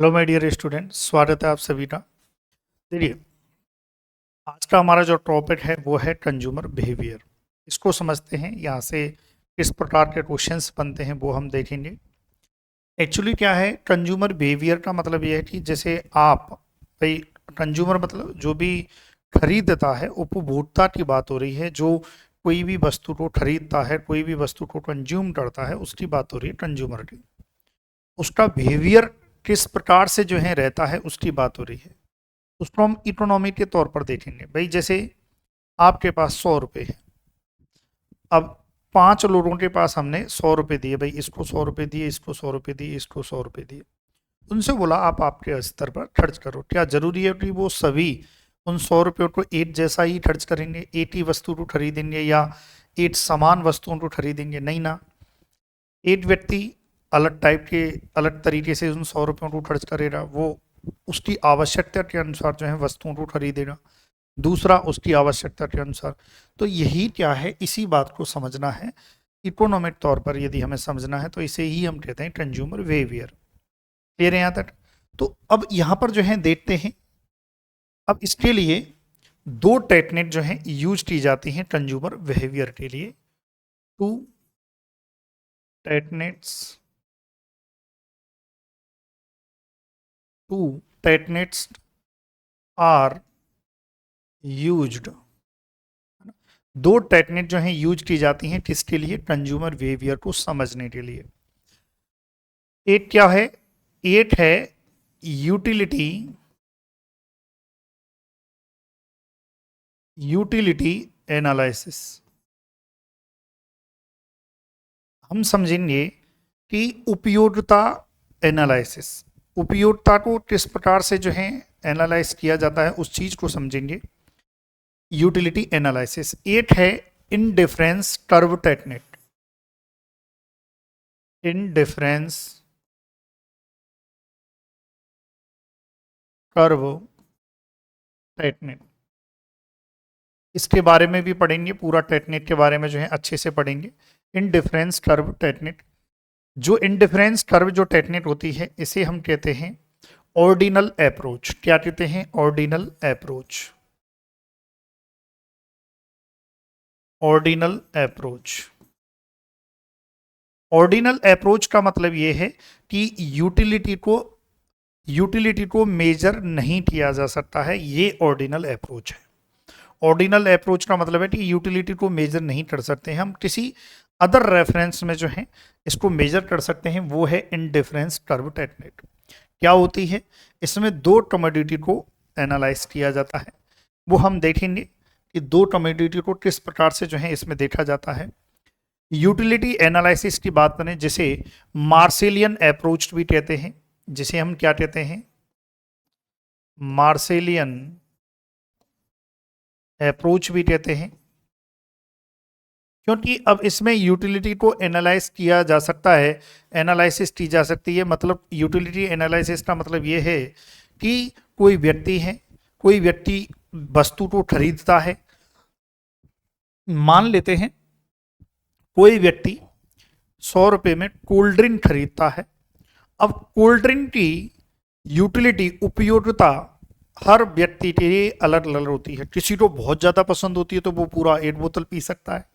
Hello my dear student, स्वागत है आप सभी का। देखिए, आज का हमारा जो टॉपिक है वो है कंज्यूमर बिहेवियर। इसको समझते हैं, यहाँ से किस प्रकार के क्वेश्चंस बनते हैं वो हम देखेंगे। एक्चुअली क्या है कंज्यूमर बिहेवियर का मतलब ये है कि जैसे आप भाई, कंज्यूमर मतलब जो भी खरीदता है, उपभोक्ता की बात हो रही है। जो कोई भी वस्तु को खरीदता है, कोई भी वस्तु को कंज्यूम करता है, उसकी बात हो रही है कंज्यूमर की। उसका बिहेवियर किस प्रकार से जो है रहता है उसकी बात हो रही है। उसको हम इकोनॉमी के तौर पर देखेंगे। भाई जैसे आपके पास 100 रुपये है। अब 5 लोगों के पास हमने 100 रुपये दिए। भाई इसको 100 रुपये दिए, इसको 100 रुपये दिए, इसको 100 रुपये दिए। उनसे बोला आप आपके स्तर पर खर्च करो। क्या जरूरी है कि वो सभी उन 100 रुपयों को एक जैसा ही खर्च करेंगे, एक ही वस्तु को खरीदेंगे या एक समान वस्तुओं को खरीदेंगे? नहीं ना। एक व्यक्ति अलग टाइप के, अलग तरीके से उन 100 रुपयों को खर्च करेगा। वो उसकी आवश्यकता के अनुसार जो है वस्तुओं को खरीदेगा, दूसरा उसकी आवश्यकता के अनुसार। तो यही क्या है, इसी बात को समझना है। इकोनॉमिक तौर पर यदि हमें समझना है तो इसे ही हम कहते हैं कंज्यूमर बिहेवियर। क्लियर है यहाँ तक? तो अब यहाँ पर जो है देखते हैं। अब इसके लिए दो टेक्निक जो है यूज की जाती हैं कंज्यूमर बिहेवियर के लिए। Two techniques two techniques are used. दो टेक्निक जो हैं यूज की जाती हैं किसके लिए? कंज्यूमर बिहेवियर को समझने के लिए। एक क्या है? एक है यूटिलिटी यूटिलिटी एनालिसिस। हम समझेंगे कि उपयोगिता एनालिसिस, उपयोगिता को किस प्रकार से जो है एनालाइज किया जाता है उस चीज को समझेंगे। Utility analysis. एक है indifference curve technique. Indifference curve technique, इसके बारे में भी पढ़ेंगे। पूरा टेक्निक के बारे में जो है अच्छे से पढ़ेंगे। इनडिफरेंस कर्व टेक्निक, जो इनडिफरेंस कर्व जो टेक्निक होती है इसे हम कहते हैं ऑर्डिनल अप्रोच। क्या कहते हैं? Ordinal approach. Ordinal approach. Ordinal approach का मतलब यह है कि यूटिलिटी को मेजर नहीं किया जा सकता है। ये ऑर्डिनल अप्रोच है। ऑर्डिनल अप्रोच का मतलब है कि यूटिलिटी को मेजर नहीं कर सकते हैं हम, किसी अदर रेफरेंस में जो है इसको मेजर कर सकते हैं। वो है इनडिफरेंस कर्व टेक्निक। क्या होती है? इसमें दो कमोडिटी को एनालाइज किया जाता है। वो हम देखेंगे कि दो कमोडिटी को किस प्रकार से जो है इसमें देखा जाता है। यूटिलिटी एनालिसिस की बात करें, जिसे मार्सेलियन अप्रोच भी कहते हैं। जिसे हम क्या कहते हैं? मार्सेलियन अप्रोच भी कहते हैं। क्योंकि अब इसमें यूटिलिटी को एनालाइज किया जा सकता है, एनालिसिस की जा सकती है। मतलब यूटिलिटी एनालिसिस का मतलब ये है कि कोई व्यक्ति है, कोई व्यक्ति वस्तु को खरीदता है। मान लेते हैं कोई व्यक्ति 100 रुपये में कोल्ड ड्रिंक खरीदता है। अब कोल्ड ड्रिंक की यूटिलिटी, उपयोगिता हर व्यक्ति के लिए अलग अलग होती है। किसी को बहुत ज़्यादा पसंद होती है तो वो पूरा 1 बोतल पी सकता है।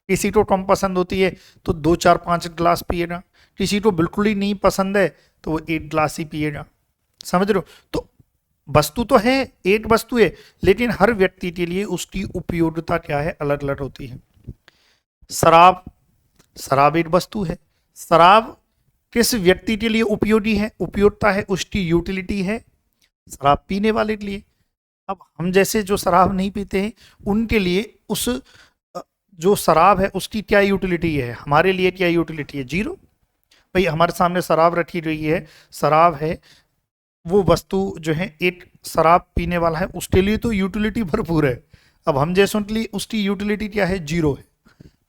किसी को कम पसंद होती है तो 2 4 5 ग्लास पिएगा। किसी को बिल्कुल ही नहीं पसंद है तो वो 1 ग्लास ही पिएगा। समझ रहे हो? तो वस्तु तो है, एक वस्तु है, लेकिन हर व्यक्ति के लिए उसकी उपयोगिता क्या है? अलग अलग होती है। शराब, शराब एक वस्तु है। शराब किस व्यक्ति के लिए उपयोगी है? उपयोगिता है, उसकी यूटिलिटी है शराब पीने वाले के लिए। अब हम जैसे जो शराब नहीं पीते हैं उनके लिए उस जो शराब है उसकी क्या यूटिलिटी है? हमारे लिए क्या यूटिलिटी है? जीरो। भाई हमारे सामने शराब रखी रही है, शराब है, वो वस्तु जो है एक शराब पीने वाला है, उसके लिए तो यूटिलिटी भरपूर है। अब हम जैसों के लिए उसकी यूटिलिटी क्या है? जीरो है।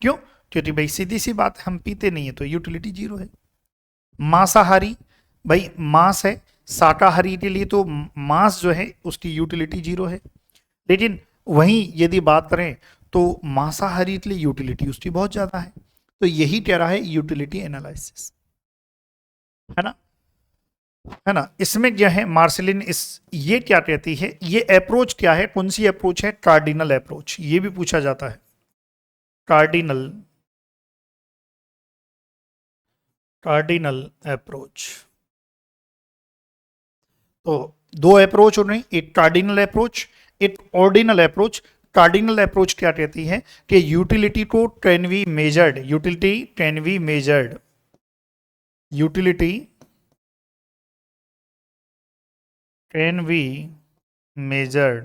क्यों? क्योंकि भाई सीधी सी बात है, हम पीते नहीं है तो यूटिलिटी जीरो है। मांसाहारी, भाई मांस है, शाकाहारी के लिए तो मांस जो है उसकी यूटिलिटी जीरो है। लेकिन वहीं यदि बात करें तो मांसाहारी के लिए यूटिलिटी उसकी बहुत ज़्यादा है। तो यही कह रहा है यूटिलिटी एनालिसिस, है ना। है ना। इसमें क्या है मार्सेलिन, इस ये क्या कहती है, ये अप्रोच क्या है, कौन सी अप्रोच है, कार्डिनल अप्रोच, ये भी पूछा जाता है। Cardinal, cardinal approach. तो दो अप्रोच हो रही, एक कार्डिनल अप्रोच, एक ऑर्डिनल अप्रोच। कार्डिनल अप्रोच क्या कहती है कि यूटिलिटी को can be measured, utility can be measured, utility can be measured,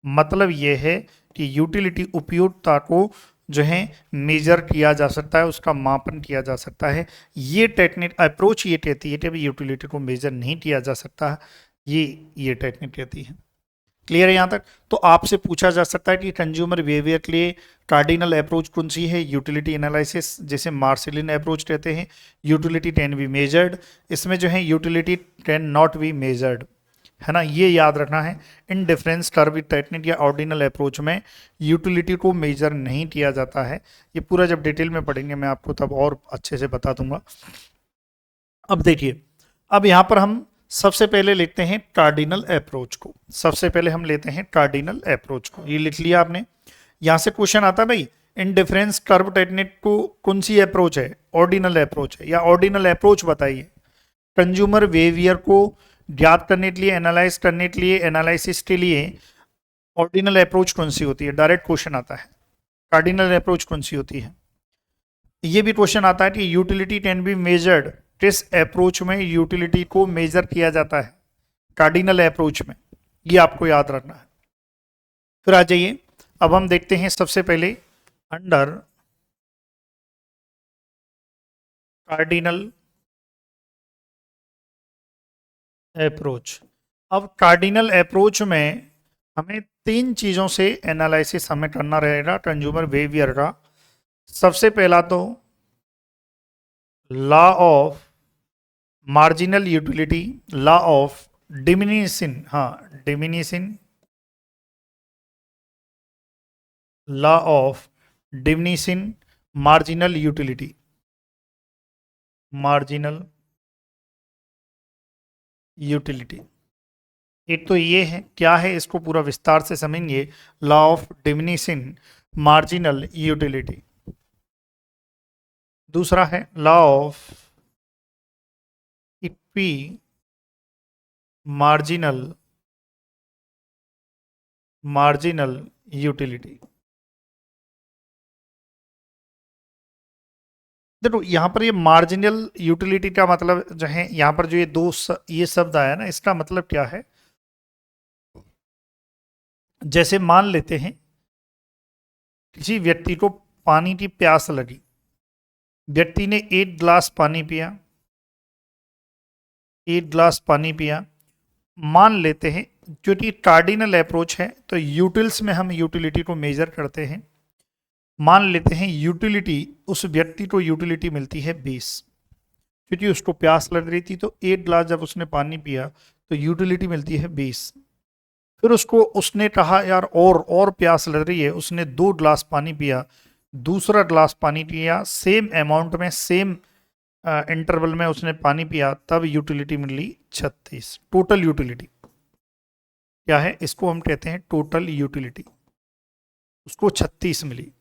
मतलब यह है कि यूटिलिटी उपयोगिता को जो है मेजर किया जा सकता है, उसका मापन किया जा सकता है। ये टेक्निक अप्रोच ये कहती है कि यूटिलिटी को मेजर नहीं किया जा सकता, ये टेक्निक कहती है। क्लियर है यहाँ तक। तो आपसे पूछा जा सकता है कि कंज्यूमर बिहेवियर के लिए कार्डिनल अप्रोच कौन सी है, यूटिलिटी एनालिसिस, जैसे मार्सेलिन अप्रोच कहते हैं। यूटिलिटी कैन बी मेजर्ड, इसमें जो है utility can not be measured, है ना, ये याद रखना है। इन डिफरेंस कर्व टेक्निक या ऑर्डिनल अप्रोच में यूटिलिटी को मेजर नहीं किया जाता है। ये पूरा जब डिटेल में पढ़ेंगे मैं आपको तब और अच्छे से बता दूंगा। अब देखिए, अब यहाँ पर हम सबसे पहले लेते हैं कार्डिनल अप्रोच को। सबसे पहले हम लेते हैं कार्डिनल अप्रोच को, ये लिख लिया आपने। यहां से क्वेश्चन आता है भाई, इन डिफरेंस कर्व टेक्निक को कौन सी अप्रोच है, ऑर्डिनल अप्रोच है, या ऑर्डिनल अप्रोच बताइए। कंज्यूमर बिहेवियर को ज्ञात करने के लिए, एनालाइज करने के लिए, एनालिसिस के लिए ऑर्डिनल अप्रोच कौन सी होती है, डायरेक्ट क्वेश्चन आता है। कार्डिनल अप्रोच कौन सी होती है। ये भी क्वेश्चन आता है कि यूटिलिटी कैन बी मेजर्ड, किस अप्रोच में यूटिलिटी को मेजर किया जाता है, कार्डिनल अप्रोच में, ये आपको याद रखना है। फिर आ जाइए, अब हम देखते हैं सबसे पहले अंडर कार्डिनल अप्रोच। अब कार्डिनल अप्रोच में हमें तीन चीजों से एनालिसिस हमें करना रहेगा कंज्यूमर बिहेवियर का। सबसे पहला तो law of marginal utility, law of diminishing, हाँ diminishing, law of diminishing marginal utility, marginal utility. एक तो ये है, क्या है इसको पूरा विस्तार से समझेंगे, law of diminishing marginal utility. दूसरा है law of equi marginal, marginal utility. देखो यहाँ पर ये मार्जिनल यूटिलिटी का मतलब जो है, यहाँ पर जो ये शब्द आया ना, इसका मतलब क्या है। जैसे मान लेते हैं किसी व्यक्ति को पानी की प्यास लगी, व्यक्ति ने 1 गिलास पानी पिया, 1 गिलास पानी पिया। मान लेते हैं क्योंकि कार्डिनल अप्रोच है तो यूटिल्स में हम यूटिलिटी को मेजर करते हैं। मान लेते हैं यूटिलिटी, उस व्यक्ति को यूटिलिटी मिलती है 20, क्योंकि उसको प्यास लग रही थी तो 1 गिलास जब उसने पानी पिया तो यूटिलिटी मिलती है 20। फिर उसने कहा यार और प्यास लग रही है, उसने 2 गिलास पानी पिया, दूसरा गिलास पानी पिया, सेम अमाउंट में, सेम इंटरवल में उसने पानी पिया, तब यूटिलिटी मिली 36। टोटल यूटिलिटी क्या है, इसको हम कहते हैं टोटल यूटिलिटी। उसको 36 मिली,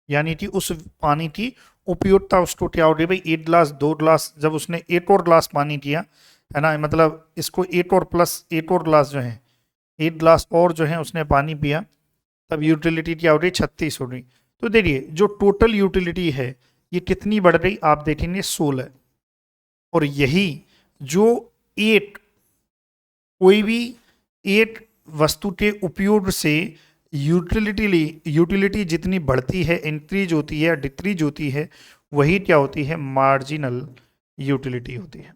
यानी कि उस पानी की उपयोगिता उसको क्या हो गई भाई, 1 गिलास 2 गिलास, जब उसने एक और गिलास पानी किया, है ना, मतलब इसको एक और प्लस एक और गिलास जो है, 1 गिलास और जो है उसने पानी पिया, तब यूटिलिटी क्या हो रही, 36 हो रही। तो देखिए जो टोटल यूटिलिटी है ये कितनी बढ़ गई, आप देखेंगे 16। और यही जो एक कोई भी एक वस्तु के उपयोग से यूटिलिटी जितनी बढ़ती है, इंक्रीज होती है, डिक्रीज होती है, वही क्या होती है, मार्जिनल यूटिलिटी होती है,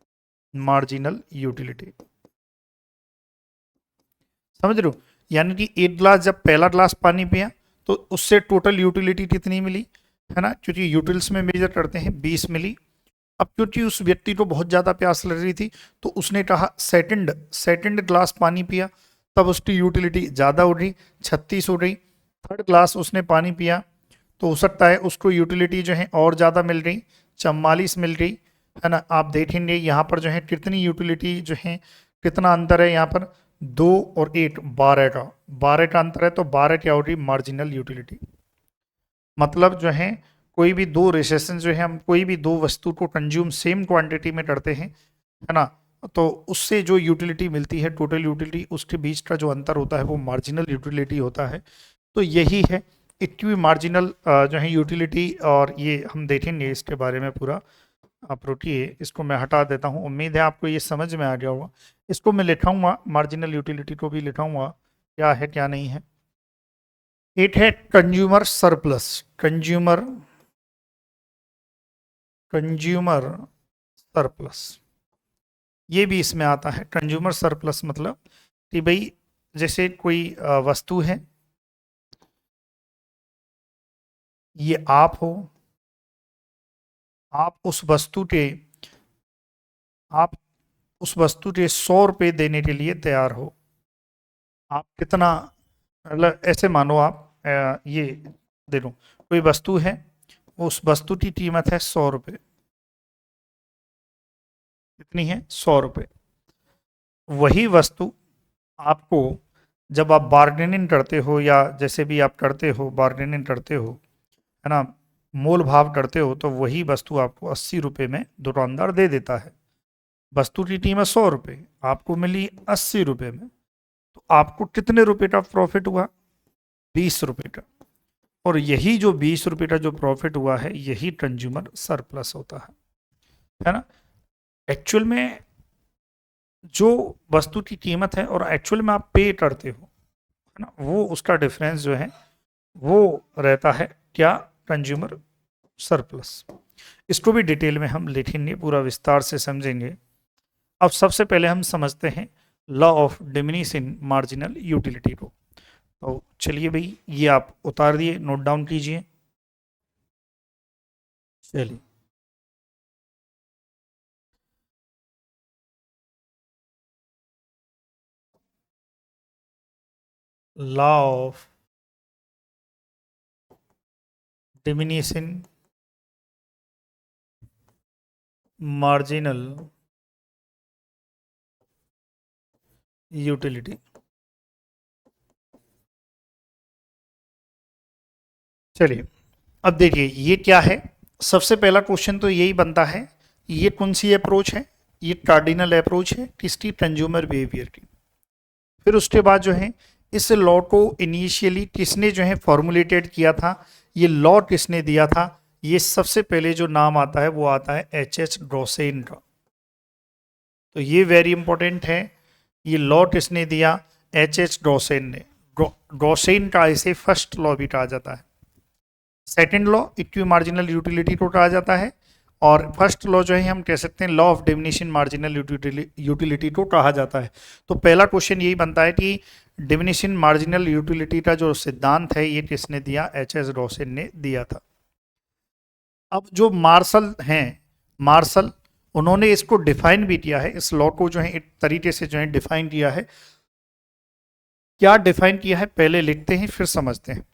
मार्जिनल यूटिलिटी। समझ रहे हो, यानी कि 1 गिलास जब पहला गिलास पानी पिया तो उससे टोटल यूटिलिटी कितनी मिली, है ना, क्योंकि यूटिल्स में मेजर करते हैं, 20 मिली। अब क्योंकि उस व्यक्ति को बहुत ज़्यादा प्यास लग रही थी तो उसने कहा सेकंड गिलास पानी पिया, तब उसकी यूटिलिटी ज़्यादा हो रही, 36 हो रही। थर्ड ग्लास उसने पानी पिया तो हो सकता है उसको यूटिलिटी जो है और ज़्यादा मिल रही, 44 मिल रही। है ना। आप देखेंगे यहाँ पर जो है कितनी यूटिलिटी जो है, कितना अंतर है यहाँ पर, 2 और 8, 12 का अंतर है। तो 12 क्या हो रही, मार्जिनल यूटिलिटी। मतलब जो है कोई भी दो रिसेशन जो है, हम कोई भी दो वस्तु को कंज्यूम सेम क्वांटिटी में करते हैं, है ना, तो उससे जो यूटिलिटी मिलती है, टोटल यूटिलिटी, उसके बीच का जो अंतर होता है वो मार्जिनल यूटिलिटी होता है। तो यही है इक्वी मार्जिनल जो है यूटिलिटी। और ये हम देखेंगे इसके बारे में पूरा। आप रुकिए, इसको मैं हटा देता हूँ। उम्मीद है आपको ये समझ में आ गया होगा। इसको मैं लिखाऊंगा, मार्जिनल यूटिलिटी को भी लिखाऊंगा, क्या है क्या नहीं है। एक है consumer surplus, consumer consumer surplus, ये भी इसमें आता है। कंज्यूमर सरप्लस मतलब कि भाई जैसे कोई वस्तु है, ये आप हो, आप उस वस्तु के आप उस वस्तु के 100 रुपये देने के लिए तैयार हो। आप कितना, मतलब ऐसे मानो आप ये दे लो, कोई वस्तु है, उस वस्तु की कीमत है 100 रुपये। कितनी है, 100 रुपये। वही वस्तु आपको जब आप बार्गेनिंग करते हो, या जैसे भी आप करते हो, बार्गेनिंग करते हो, है ना, मोल भाव करते हो, तो वही वस्तु आपको 80 रुपये में दुकानदार दे देता है। वस्तु की कीमत 100 रुपये, आपको मिली 80 रुपये में। तो आपको कितने रुपए का प्रॉफिट हुआ, 20 रुपये का। और यही जो 20 रुपये का जो प्रॉफिट हुआ है, यही कंज्यूमर सरप्लस होता है ना। एक्चुअल में जो वस्तु की कीमत है और एक्चुअल में आप पे करते हो, है ना, वो उसका डिफरेंस जो है वो रहता है क्या, कंज्यूमर सरप्लस। इसको भी डिटेल में हम लिखेंगे, पूरा विस्तार से समझेंगे। अब सबसे पहले हम समझते हैं law of diminishing marginal utility को। तो चलिए भाई, ये आप उतार दिए, नोट डाउन कीजिए। चलिए, law of diminishing marginal utility. चलिए, अब देखिए ये क्या है। सबसे पहला क्वेश्चन तो यही बनता है, ये कौन सी अप्रोच है, ये कार्डिनल अप्रोच है किसकी, कंज्यूमर बिहेवियर की। फिर उसके बाद जो है इस लॉ को इनिशियली किसने जो है फॉर्मुलेटेड किया था, ये लॉ किसने दिया था। ये सबसे पहले जो नाम आता है वो आता है H.H. ड्रॉसेन का। तो ये वेरी इंपॉर्टेंट है, ये लॉ किसने दिया, H.H. ड्रॉसेन ने। ड्रॉसेन का इसे फर्स्ट लॉ भी कहा जाता है। Second law equi marginal utility को कहा जाता है। और फर्स्ट लॉ जो है हम कह सकते हैं law of diminishing marginal utility को कहा जाता है। तो पहला क्वेश्चन यही बनता है कि डिमिनिशिंग मार्जिनल यूटिलिटी का जो सिद्धांत है ये किसने दिया, H.H. ड्रॉसेन ने दिया था। अब जो मार्शल हैं, मार्शल, उन्होंने इसको डिफाइन भी किया है, इस लॉ को जो है एक तरीके से जो है डिफाइन किया है। क्या डिफाइन किया है पहले लिखते हैं फिर समझते हैं।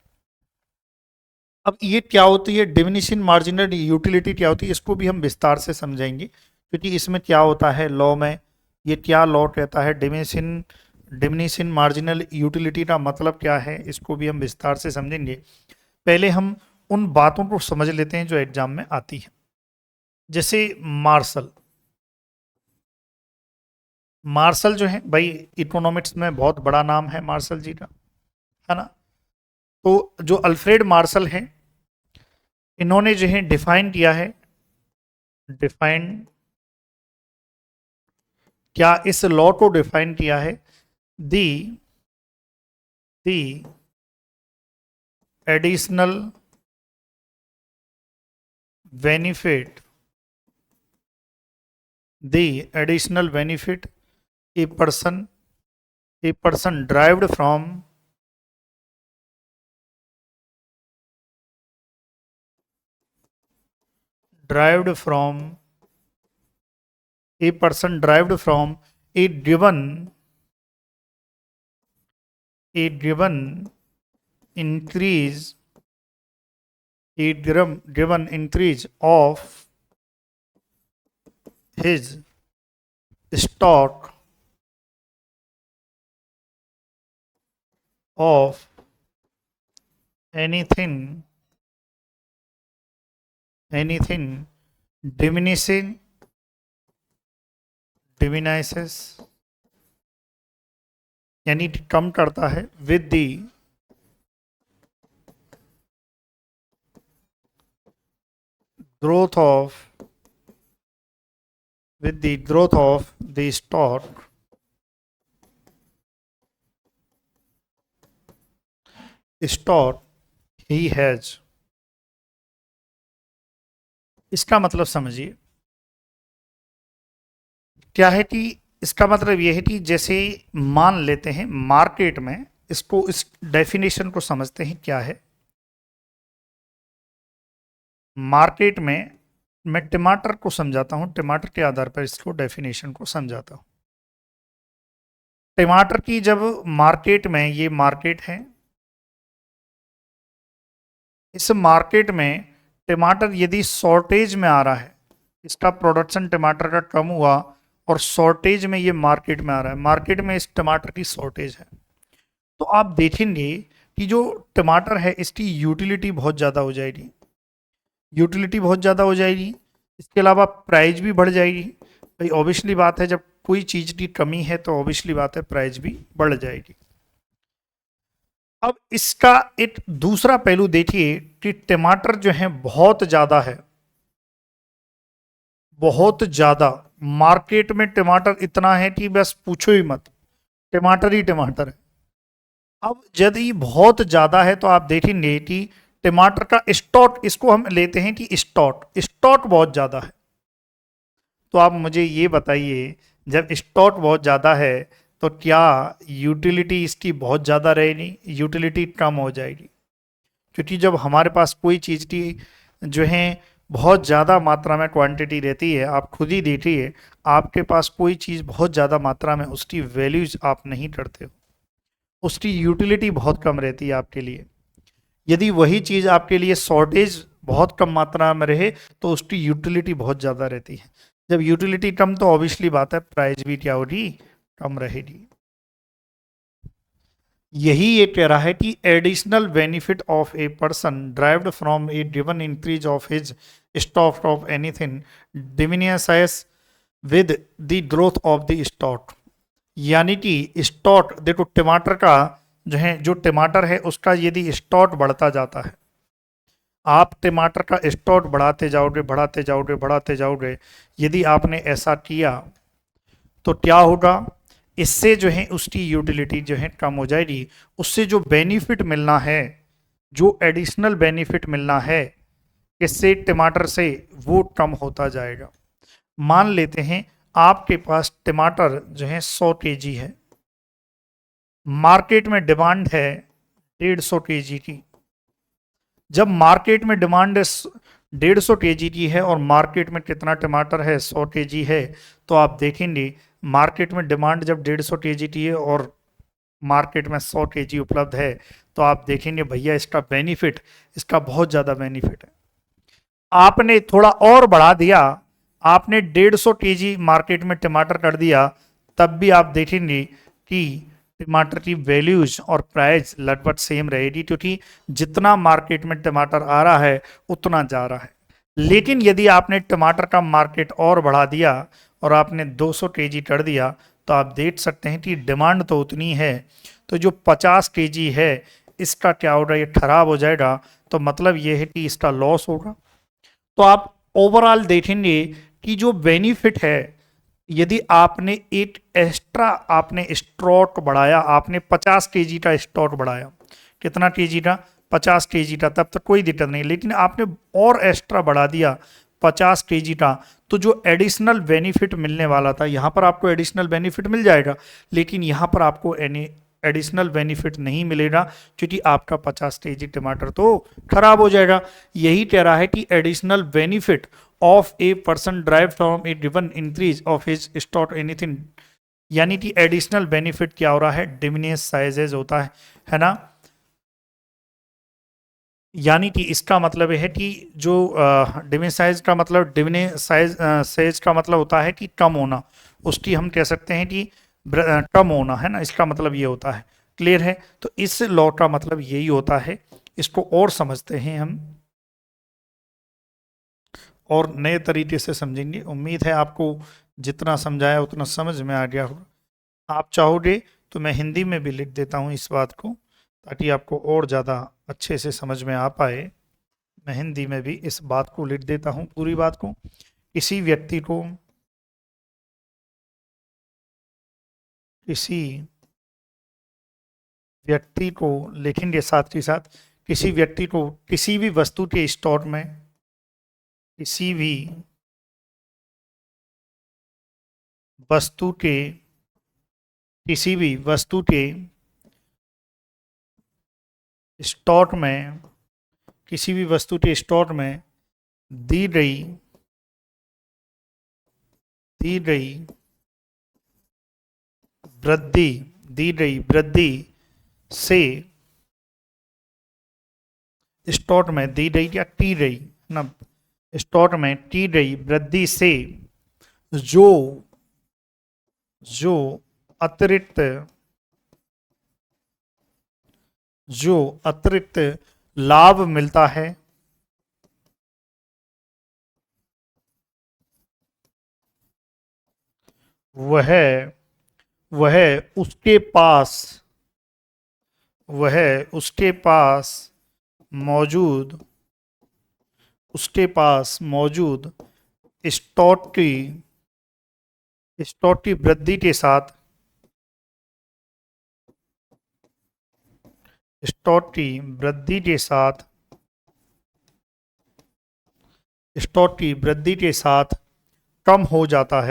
अब ये क्या होती है डिमिनिशिंग मार्जिनल यूटिलिटी, क्या होती है, इसको भी हम विस्तार से समझेंगे, क्योंकि इसमें क्या होता है लॉ में, ये क्या लॉ कहता है, डिमिनिशिंग मार्जिनल यूटिलिटी का मतलब क्या है, इसको भी हम विस्तार से समझेंगे। पहले हम उन बातों को समझ लेते हैं जो एग्जाम में आती है। जैसे मार्शल, मार्शल जो है भाई इकोनॉमिक्स में बहुत बड़ा नाम है मार्शल जी का, है ना। तो जो अल्फ्रेड मार्शल है, इन्होंने जो है डिफाइन किया है, डिफाइन, क्या इस लॉ को डिफाइन किया है, the the additional benefit, the additional benefit a person derived from a person derived from a given increase, a given increase of his stock of anything diminishes यानी कम करता है with the growth of the stock he has। इसका मतलब समझिए क्या है कि इसका मतलब यह है कि जैसे मान लेते हैं मार्केट में, इसको इस डेफिनेशन को समझते हैं क्या है। मार्केट में मैं टमाटर को समझाता हूं, टमाटर के आधार पर इसको डेफिनेशन को समझाता हूं। टमाटर की जब मार्केट में, ये मार्केट है, इस मार्केट में टमाटर यदि शॉर्टेज में आ रहा है, इसका प्रोडक्शन टमाटर का कम हुआ और शॉर्टेज में ये मार्केट में आ रहा है, मार्केट में इस टमाटर की शॉर्टेज है, तो आप देखेंगे कि जो टमाटर है इसकी यूटिलिटी बहुत ज़्यादा हो जाएगी, यूटिलिटी बहुत ज़्यादा हो जाएगी। इसके अलावा प्राइस भी बढ़ जाएगी। भाई ऑब्वियसली बात है, जब कोई चीज़ की कमी है तो ऑब्वियसली बात है प्राइस भी बढ़ जाएगी। अब इसका एक दूसरा पहलू देखिए कि टमाटर जो है बहुत ज़्यादा है, बहुत ज़्यादा मार्केट में टमाटर इतना है कि बस पूछो ही मत, टमाटर ही टमाटर है। अब यदि बहुत ज़्यादा है तो आप देखेंगे कि टमाटर का स्टॉक, इसको हम लेते हैं कि स्टॉक बहुत ज़्यादा है। तो आप मुझे ये बताइए, जब स्टॉक बहुत ज़्यादा है तो क्या यूटिलिटी इसकी बहुत ज़्यादा रहेगी? यूटिलिटी कम हो जाएगी, क्योंकि जब हमारे पास कोई चीज़ की जो है बहुत ज़्यादा मात्रा में क्वांटिटी रहती है, आप खुद ही देखिए, आपके पास कोई चीज़ बहुत ज़्यादा मात्रा में, उसकी वैल्यूज आप नहीं करते हो, उसकी यूटिलिटी बहुत कम रहती है आपके लिए। यदि वही चीज़ आपके लिए शॉर्टेज बहुत कम मात्रा में रहे तो उसकी यूटिलिटी बहुत ज़्यादा रहती है। जब यूटिलिटी कम तो ऑब्वियसली बात है प्राइस भी क्या होगी, कम रहेगी। यही ये कह रहा है कि additional benefit of a person derived from a given increase of his stock of anything diminishes with the growth of the stock. यानी कि स्टॉक, देखो टमाटर का जो है, जो टमाटर है उसका यदि स्टॉक बढ़ता जाता है, आप टमाटर का स्टॉक बढ़ाते जाओगे बढ़ाते जाओगे बढ़ाते जाओगे, यदि आपने ऐसा किया तो क्या होगा, इससे जो है उसकी यूटिलिटी जो है कम हो जाएगी। उससे जो बेनिफिट मिलना है, जो एडिशनल बेनिफिट मिलना है इससे टमाटर से, वो कम होता जाएगा। मान लेते हैं आपके पास टमाटर जो है 100 केजी है, मार्केट में डिमांड है 150 केजी की। जब मार्केट में डिमांड 150 केजी की है और मार्केट में कितना टमाटर है, 100 केजी है, तो आप देखेंगे मार्केट में डिमांड जब 150 केजी की है और मार्केट में 100 केजी उपलब्ध है, तो आप देखेंगे भैया इसका बेनिफिट, इसका बहुत ज़्यादा बेनिफिट है। आपने थोड़ा और बढ़ा दिया, आपने 150 केजी मार्केट में टमाटर कर दिया, तब भी आप देखेंगे कि टमाटर की वैल्यूज और प्राइस लगभग सेम रहेगी, क्योंकि जितना मार्केट में टमाटर आ रहा है उतना जा रहा है। लेकिन यदि आपने टमाटर का मार्केट और बढ़ा दिया और आपने 200 केजी कर दिया, तो आप देख सकते हैं कि डिमांड तो उतनी है, तो जो 50 केजी है इसका क्या होगा, ये खराब हो जाएगा, तो मतलब ये है कि इसका लॉस होगा। तो आप ओवरऑल देखेंगे कि जो बेनिफिट है, यदि आपने एक एक्स्ट्रा आपने स्टॉक बढ़ाया, आपने 50 केजी का स्टॉक बढ़ाया, कितना केजी का, 50 केजी का, तब तक कोई दिक्कत नहीं, लेकिन आपने और एक्स्ट्रा बढ़ा दिया 50 केजी का, तो जो एडिशनल बेनिफिट मिलने वाला था, यहाँ पर आपको एडिशनल बेनिफिट मिल जाएगा, लेकिन यहाँ पर आपको एडिशनल बेनिफिट नहीं मिलेगा, क्योंकि आपका 50 केजी टमाटर तो खराब हो जाएगा। यही कह रहा है कि additional benefit of a person drive from a given increase of his stock anything, यानी कि एडिशनल बेनिफिट क्या हो रहा है, डिमिनिश साइजेज होता है ना। यानी कि इसका मतलब है कि जो डिमिसाइज का मतलब डिमिसाइज साइज का मतलब होता है कि कम होना, उसकी हम कह सकते हैं कि कम होना, है ना, इसका मतलब ये होता है। क्लियर है? तो इस लॉ का मतलब यही होता है। इसको और समझते हैं हम, और नए तरीके से समझेंगे। उम्मीद है आपको जितना समझाया उतना समझ में आ गया होगा। आप चाहोगे तो मैं हिंदी में भी लिख देता हूँ इस बात को, ताकि आपको और ज़्यादा अच्छे से समझ में आ पाए। मैं हिंदी में भी इस बात को लिख देता हूँ, पूरी बात को। किसी व्यक्ति को किसी व्यक्ति को लिखेंगे साथ ही साथ, किसी व्यक्ति को किसी भी वस्तु के स्टोर में, किसी भी वस्तु के किसी भी वस्तु के स्टोर में, किसी भी वस्तु के स्टोर में दी गई दी गई वृद्धि दी गई वृद्धि से, स्टोर में दी गई या की गई ना, स्टोर में की गई वृद्धि से जो जो अतिरिक्त जो अतिरिक्त लाभ मिलता है, वह वह उसके पास वह उसके पास मौजूद उसके पास मौजूद स्टॉक की वृद्धि के साथ, स्टॉक की वृद्धि के साथ स्टॉक की वृद्धि के साथ कम हो जाता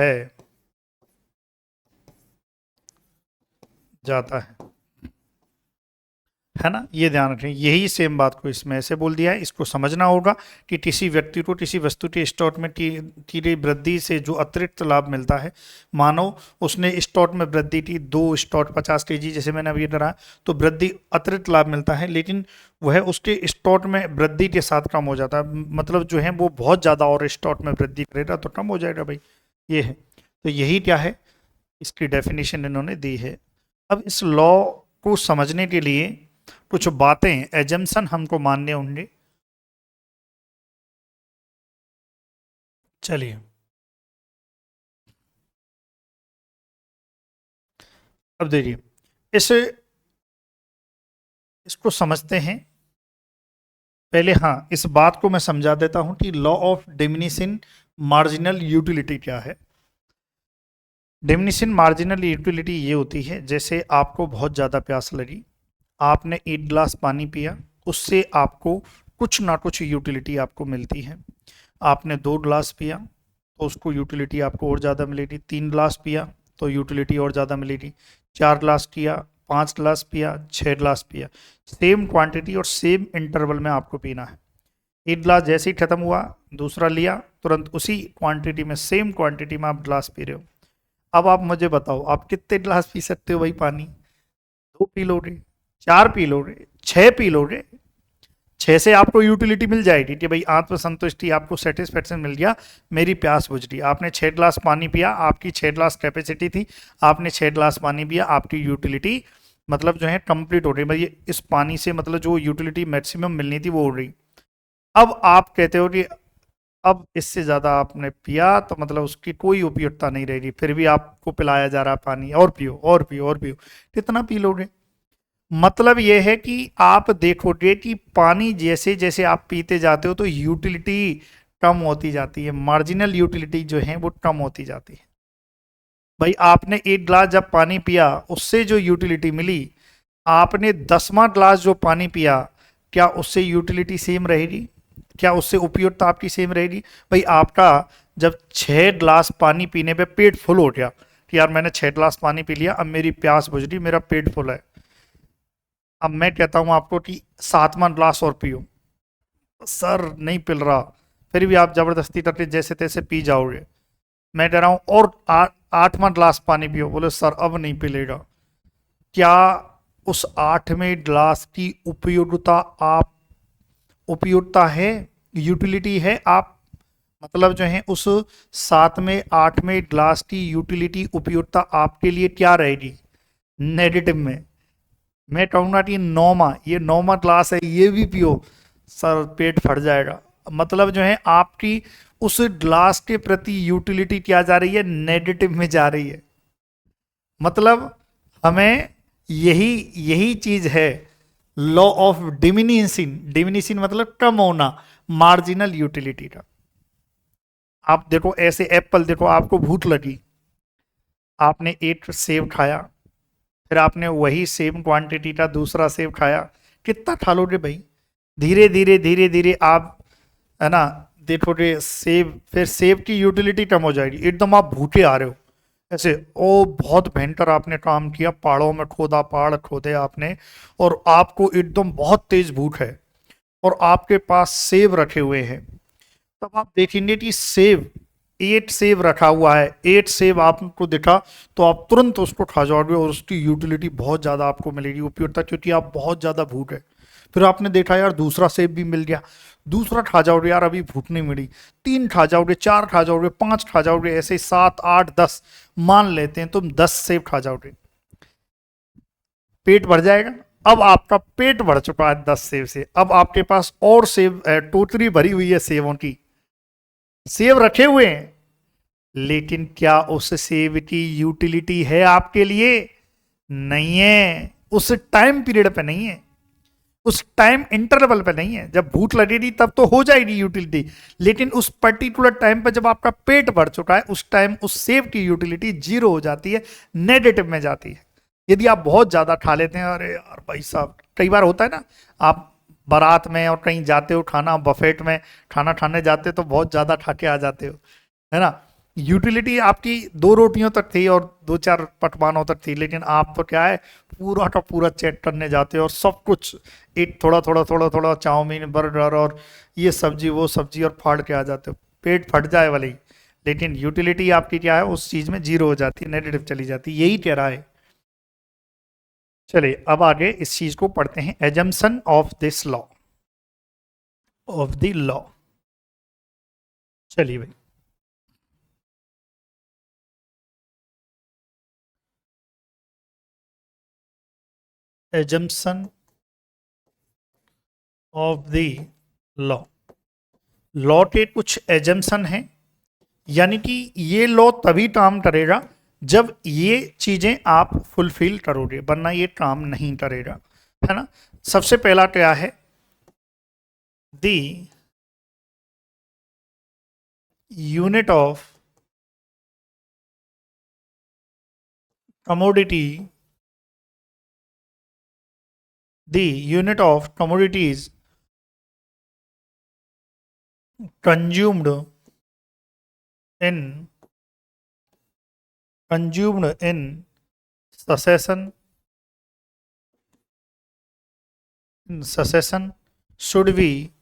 है ना। ये ध्यान रखें, यही सेम बात को इसमें ऐसे बोल दिया है। इसको समझना होगा कि किसी व्यक्ति को किसी वस्तु के स्टॉक में की गई वृद्धि से जो अतिरिक्त लाभ मिलता है, मानो उसने स्टॉक में वृद्धि की, 2 स्टॉक 50 kg जैसे मैंने अभी कहा, तो वृद्धि अतिरिक्त लाभ मिलता है, लेकिन वह उसके स्टॉक में वृद्धि के साथ कम हो जाता है। मतलब जो है वो बहुत ज़्यादा और स्टॉक में वृद्धि करेगा तो कम हो जाएगा भाई, ये है। तो यही क्या है, इसकी डेफिनेशन इन्होंने दी है। अब इस लॉ को समझने के लिए कुछ बातें, एजम्पशन हमको मानने होंगे। चलिए अब देखिए, इसे इसको समझते हैं। पहले हाँ, इस बात को मैं समझा देता हूं कि law of diminishing marginal utility क्या है। डिमिनिशिंग मार्जिनल यूटिलिटी ये होती है, जैसे आपको बहुत ज़्यादा प्यास लगी, आपने 1 गिलास पानी पिया, उससे आपको कुछ ना कुछ यूटिलिटी आपको मिलती है। आपने 2 गिलास पिया तो उसको यूटिलिटी आपको और ज़्यादा मिलेगी। 3 गिलास पिया तो यूटिलिटी और ज़्यादा मिलेगी। 4 गिलास पिया, 5 गिलास पिया, 6 गिलास पिया, सेम क्वांटिटी और सेम इंटरवल में आपको पीना है। 1 गिलास जैसे ही खत्म हुआ, दूसरा लिया, तुरंत उसी क्वांटिटी में, सेम क्वांटिटी में आप गिलास पी रहे हो। अब आप मुझे बताओ, आप कितने गिलास पी सकते हो भाई पानी? 2 पी लोगे, 4 पी लोगे, 6 पी लोगे? 6 से आपको यूटिलिटी मिल जाएगी कि भाई आत्मसंतुष्टि, आपको सेटिस्फेक्शन मिल गया, मेरी प्यास बुझ गई। आपने 6 गिलास पानी पिया, आपकी 6 गिलास कैपेसिटी थी, आपने 6 गिलास पानी पिया, आपकी यूटिलिटी मतलब जो है कंप्लीट हो रही, भाई इस पानी से मतलब जो यूटिलिटी मैक्सिमम मिलनी थी वो हो रही। अब आप कहते हो कि अब इससे ज़्यादा आपने पिया तो मतलब उसकी कोई उपयोगिता नहीं रहेगी, फिर भी आपको पिलाया जा रहा पानी, और पियो और पियो और पियो, कितना पी लोगे? मतलब यह है कि आप देखोगे कि पानी जैसे जैसे आप पीते जाते हो तो यूटिलिटी कम होती जाती है, मार्जिनल यूटिलिटी जो है वो कम होती जाती है। भाई आपने 1 गिलास जब पानी पिया, उससे जो यूटिलिटी मिली, आपने 10वां गिलास जो पानी पिया, क्या उससे यूटिलिटी सेम रहेगी? क्या उससे उपयोगिता आपकी सेम रहेगी? भाई आपका जब 6 गिलास पानी पीने पे पेट फुल हो गया कि यार मैंने 6 गिलास पानी पी लिया, अब मेरी प्यास बुझ रही, मेरा पेट फुल है, अब मैं कहता हूं आपको कि 7वां गिलास और पियो, सर नहीं पिल रहा, फिर भी आप जबरदस्ती करके जैसे तैसे पी जाओगे। मैं कह रहा हूं और 8वां गिलास पानी पियो, बोले सर अब नहीं पिलेगा। क्या उस 8वें गिलास की उपयोगिता आप उपयोगिता है, यूटिलिटी है। आप मतलब जो है उस 7वें 8वें ग्लास की यूटिलिटी उपयोगिता आपके लिए क्या रहेगी, नेगेटिव में। मैं कहूँगा कि नौमा, ये नौमा क्लास है, ये भी पियो, सर पेट फट जाएगा। मतलब जो है आपकी उस ग्लास के प्रति यूटिलिटी क्या जा रही है, नेगेटिव में जा रही है। मतलब हमें यही यही चीज है लॉ ऑफ डिमिनिशिंग। डिमिनिशिंग मतलब कम होना मार्जिनल यूटिलिटी का। आप देखो ऐसे एप्पल देखो, आपको भूख लगी, आपने एक सेब खाया, फिर आपने वही सेम क्वांटिटी का दूसरा सेब खाया, कितना खा लोगे भाई? धीरे धीरे धीरे धीरे आप, है ना, देखोगे सेब, फिर सेब की यूटिलिटी कम हो जाएगी, एकदम आप भूखे आ रहे हो ऐसे। ओ बहुत भयंकर आपने काम किया, पहाड़ों में खोदा, पहाड़ खोदे आपने, और आपको एकदम बहुत तेज भूख है, और आपके पास सेब रखे हुए हैं। तब आप देखेंगे कि सेब, 8 सेब रखा हुआ है, 8 सेब आपको दिखा, तो आप तुरंत उसको खा जाओगे, और उसकी यूटिलिटी बहुत ज़्यादा आपको मिलेगी, उपयोगिता, क्योंकि आप बहुत ज़्यादा भूख है। फिर आपने देखा यार दूसरा सेब भी मिल गया, दूसरा खा जाओगे, यार अभी भूख नहीं मिली, 3 खा जाओगे, 4 खा जाओगे, 5 खा जाओगे, ऐसे 7 8 10, मान लेते हैं तुम 10 सेब खा जाओगे, पेट भर जाएगा। अब आपका पेट भर चुका है 10 सेब से, अब आपके पास और सेब, टोकरी भरी हुई है सेबों की, सेब रखे हुए हैं, लेकिन क्या उस सेब की यूटिलिटी है आपके लिए? नहीं है, उस टाइम पीरियड पे नहीं है, उस टाइम इंटरवल पे नहीं है। जब भूख लगेगी तब तो हो जाएगी यूटिलिटी, लेकिन उस पर्टिकुलर टाइम पे जब आपका पेट भर चुका है, उस टाइम उस सेब की यूटिलिटी जीरो हो जाती है, नेगेटिव में जाती है। यदि आप बहुत ज्यादा खा लेते हैं, अरे यार भाई साहब, कई बार होता है ना, आप बारात में और कहीं जाते हो, खाना बफेट में खाना खाने जाते हो, तो बहुत ज्यादा खा के आ जाते हो, है ना। यूटिलिटी आपकी 2 रोटियों तक थी और 2 4 पकवानों तक थी, लेकिन आप तो क्या है, पूरा का पूरा चेक करने जाते हो, और सब कुछ एक थोड़ा थोड़ा थोड़ा थोड़ा चाउमीन, बर्गर और ये सब्जी वो सब्जी, और फाड़ के आ जाते हो, पेट फट जाए वाली, लेकिन यूटिलिटी आपकी क्या है, उस चीज में जीरो हो जाती है, नेगेटिव चली जाती है। यही कह रहा है। चलिए अब आगे इस चीज को पढ़ते हैं, assumption of this law, of the law. चलिए भाई, assumption of the law. Law के कुछ एजम्पशन हैं, यानी कि ये लॉ तभी काम करेगा जब ये चीजें आप फुलफिल करोगे, वरना ये काम नहीं करेगा, है ना। सबसे पहला क्या है, दी unit of commodity, the unit of commodities consumed in succession should be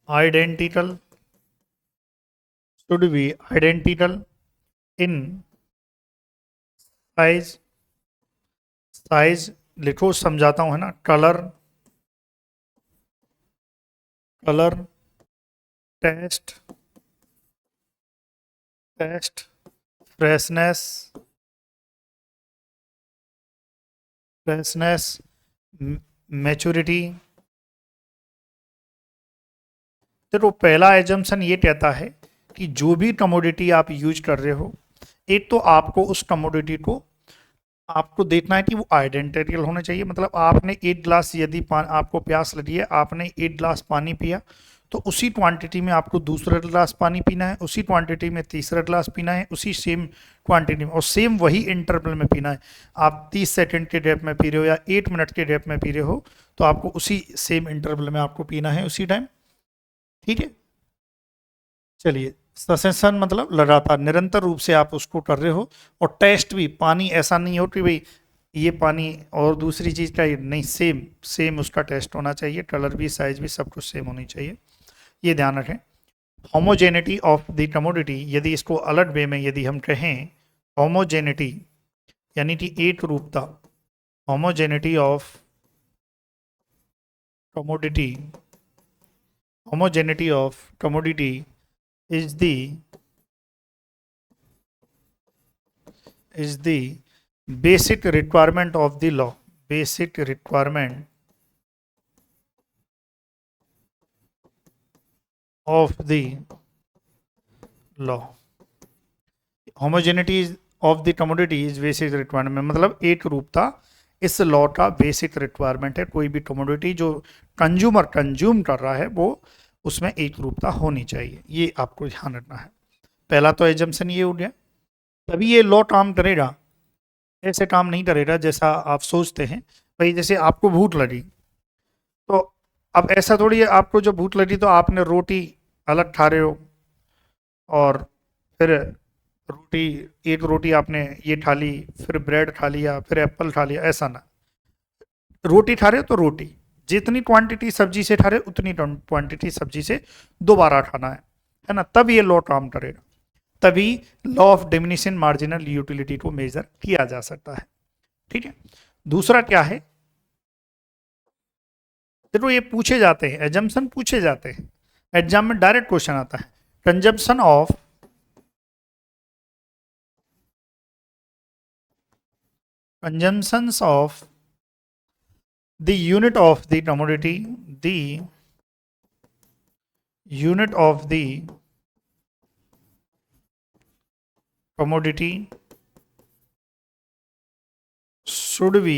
identical, in size, लिखो समझाता हूं, है ना, कलर, टेस्ट, फ्रेशनेस, मैच्योरिटी। देखो पहला एजम्पशन ये कहता है कि जो भी कमोडिटी आप यूज कर रहे हो, एक तो आपको उस कमोडिटी को आपको देखना है कि वो आइडेंटिकल होना चाहिए। मतलब आपने 1 ग्लास, यदि आपको प्यास लगी है, आपने 1 ग्लास पानी पिया, तो उसी क्वांटिटी में आपको दूसरा ग्लास पानी पीना है, उसी क्वांटिटी में तीसरा ग्लास पीना है, उसी सेम क्वांटिटी में, और सेम वही इंटरवल में पीना है। आप 30 सेकंड के गैप में पी रहे हो या 1 मिनट के गैप में पी रहे हो, तो आपको उसी सेम इंटरवल में आपको पीना है उसी टाइम, ठीक है। चलिए, ससेशन मतलब लगातार निरंतर रूप से आप उसको कर रहे हो। और टेस्ट भी, पानी ऐसा नहीं हो कि भाई ये पानी और दूसरी चीज़ का नहीं, सेम सेम उसका टेस्ट होना चाहिए, कलर भी, साइज भी, सब कुछ सेम होनी चाहिए, ये ध्यान रखें। होमोजेनिटी ऑफ द कमोडिटी, यदि इसको अलग वे में यदि हम कहें, होमोजेनिटी यानी कि एक रूपता, homogeneity of commodity, homogeneity of commodity is the basic requirement of the law, basic requirement of the law. Homogeneity of the commodity is basic requirement, मतलब एक रूपता इस लॉ का बेसिक रिक्वायरमेंट है। कोई भी कमोडिटी जो कंज्यूमर कंज्यूम कर रहा है वो उसमें एक रूपता होनी चाहिए, ये आपको ध्यान रखना है। पहला तो एजम्पशन ये हो गया, तभी ये लॉ काम करेगा, ऐसे काम नहीं करेगा जैसा आप सोचते हैं। भाई जैसे आपको भूख लगी, तो अब ऐसा थोड़ी है आपको जो भूख लगी तो आपने रोटी अलग खा रहे हो और फिर रोटी, एक रोटी आपने ये खा ली, फिर ब्रेड खा लिया, फिर एप्पल खा लिया, ऐसा ना। रोटी खा रहे हो तो रोटी, जितनी क्वांटिटी सब्जी से खा रहे हो उतनी क्वांटिटी सब्जी से दोबारा खाना है ना, तब ये लॉ काम करेगा, तभी law of diminishing marginal utility को मेजर किया जा सकता है। ठीक है, दूसरा क्या है, देखो ये पूछे जाते हैं, एजम्पशन पूछे जाते हैं, एग्जाम में डायरेक्ट क्वेश्चन आता है, consumption of consumptions of the unit of the commodity, the unit of the commodity should be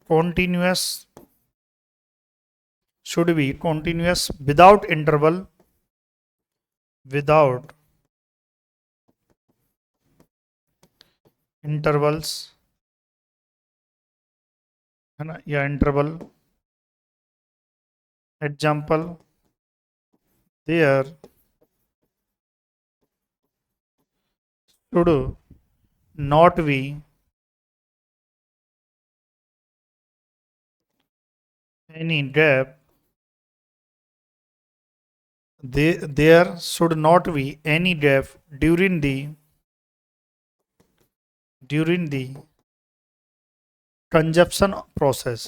continuous, should be continuous without interval, without intervals, है ना, या interval. Example, there should not be any gap, there should not be any gap during the consumption process.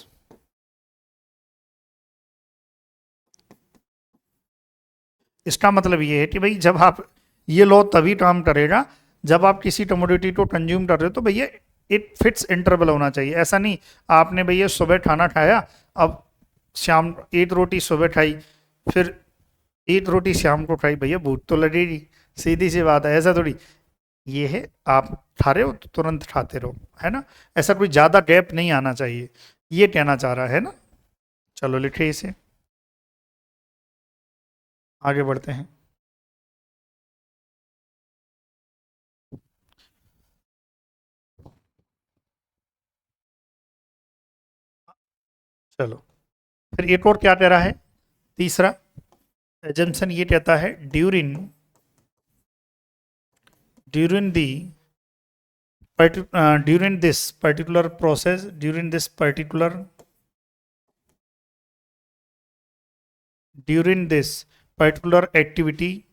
इसका मतलब ये है कि भाई जब आप, ये लॉ तभी काम करेगा जब आप किसी कमोडिटी को कंज्यूम कर रहे हो तो भैया एक फिक्स इंटरवल होना चाहिए। ऐसा नहीं आपने भैया सुबह खाना खाया, अब शाम एक रोटी सुबह खाई, फिर एक रोटी शाम को खाई, भैया भूख तो लगेगी, सीधी सी बात है, ऐसा थोड़ी। ये है आप खा रहे हो तो तुरंत खाते रहो, है ना, ऐसा कोई ज़्यादा गैप नहीं आना चाहिए, ये कहना चाह रहा है ना। चलो लिखिए इसे, आगे बढ़ते हैं। चलो फिर एक और क्या कह रहा है, तीसरा एजम्पशन ये कहता है during this particular process, during this particular activity,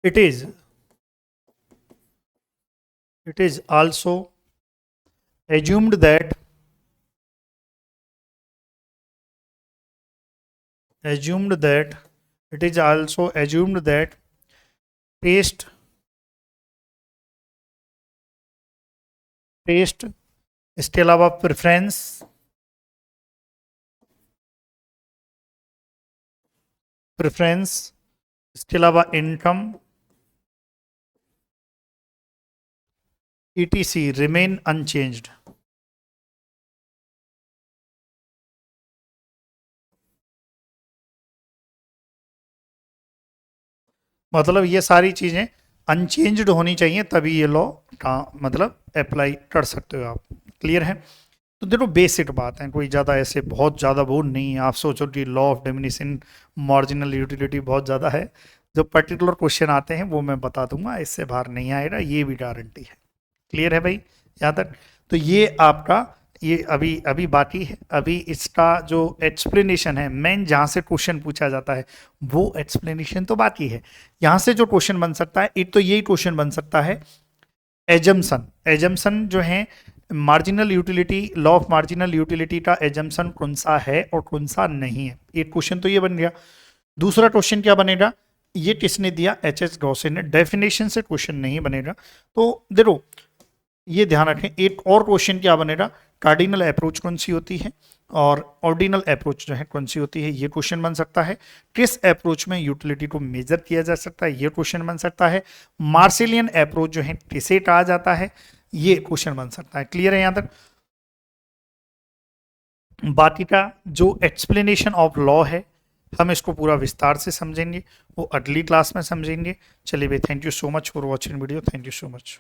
it is also assumed that it is also assumed that taste इसके अलावा प्रेफरेंस, इसके अलावा इनकम, etc remain unchanged। मतलब ये सारी चीज़ें अनचेंज्ड होनी चाहिए तभी ये लॉ का मतलब अप्लाई कर सकते हो आप। क्लियर है? तो देखो बेसिक बात है, कोई ज़्यादा ऐसे बहुत ज़्यादा वो नहीं है आप सोचो कि law of diminishing marginal utility बहुत ज़्यादा है। जो पर्टिकुलर क्वेश्चन आते हैं वो मैं बता दूंगा, इससे बाहर नहीं आएगा, ये भी गारंटी है। क्लियर है भाई यहाँ तक? तो ये आपका ये अभी अभी बाकी है। अभी इसका जो एक्सप्लेनेशन है, मेन जहाँ से क्वेश्चन पूछा जाता है वो एक्सप्लेनेशन तो बाकी है। यहाँ से जो क्वेश्चन बन सकता है, एक तो यही क्वेश्चन बन सकता है एजम्पशन। एजम्पशन जो है marginal utility, law of marginal utility का एजम्पशन कौन सा है और कौन सा नहीं है, एक क्वेश्चन तो ये बन गया। दूसरा क्वेश्चन क्या बनेगा, ये किसने दिया, एच एस गॉसे ने, डेफिनेशन से क्वेश्चन नहीं बनेगा। तो देखो ये ध्यान रखें, एक और क्वेश्चन क्या बनेगा, कार्डिनल अप्रोच कौन सी होती है और ऑर्डिनल अप्रोच जो है कौन सी होती है, ये क्वेश्चन बन सकता है। किस अप्रोच में यूटिलिटी को मेजर किया जा सकता है, ये क्वेश्चन बन सकता है। मार्सिलियन अप्रोच जो है किसे कहा जाता है, ये क्वेश्चन बन सकता है। क्लियर है यहाँ तक। बाकी का जो एक्सप्लेनेशन ऑफ लॉ है हम इसको पूरा विस्तार से समझेंगे, वो अगली क्लास में समझेंगे। चलिए भाई, thank you so much for watching video, thank you so much.